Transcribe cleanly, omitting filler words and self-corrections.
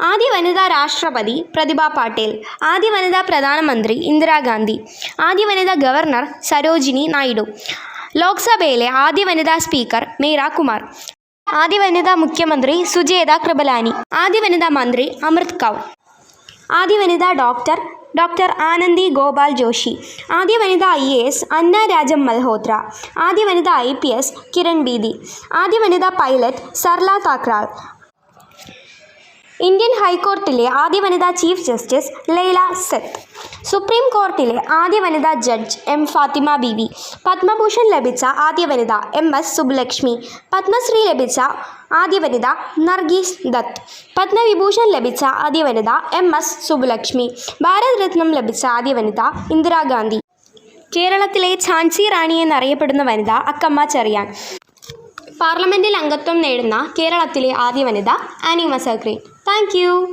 ആദ്യ വനിതാ രാഷ്ട്രപതി പ്രതിഭ പാട്ടീൽ. ആദ്യ വനിതാ പ്രധാനമന്ത്രി ഇന്ദിരാഗാന്ധി. ആദ്യ വനിതാ ഗവർണർ സരോജിനി നായിഡു. ലോക്സഭയിലെ ആദ്യ വനിതാ സ്പീക്കർ മീര കുമാർ. ആദ്യ വനിതാ മുഖ്യമന്ത്രി സുചേത കൃപലാനി. ആദ്യ വനിതാ മന്ത്രി അമൃത് കൗർ. ആദ്യ വനിതാ ഡോക്ടർ ആനന്ദി ഗോപാൽ ജോഷി. ആദ്യ വനിതാ IAS അന്ന രാജം മൽഹോത്ര. ആദ്യ വനിതാ IPS കിരൺ ബേദി. ആദ്യ വനിതാ പൈലറ്റ് സർല താക്രാൾ. ഇന്ത്യൻ ഹൈക്കോർട്ടിലെ ആദ്യ വനിതാ chief justice Laila Seth. Supreme കോർട്ടിലെ ആദ്യ വനിതാ ജഡ്ജ് M. ഫാത്തിമ ബീവി. പത്മഭൂഷൺ ലഭിച്ച ആദ്യ വനിത MS. സുബ്ബുലക്ഷ്മി. പത്മശ്രീ ലഭിച്ച ആദ്യ വനിത നർഗീസ് ദത്ത്. പത്മവിഭൂഷൺ ലഭിച്ച ആദ്യ വനിത MS. സുബ്ബുലക്ഷ്മി. ഭാരത് രത്നം ലഭിച്ച ആദ്യ വനിത ഇന്ദിരാഗാന്ധി. കേരളത്തിലെ ഝാൻസി റാണി എന്നറിയപ്പെടുന്ന വനിത അക്കമ്മ ചെറിയാൻ. പാർലമെൻറ്റിൽ അംഗത്വം നേടുന്ന കേരളത്തിലെ ആദ്യ വനിത ആനി മസക് റീ. Thank you.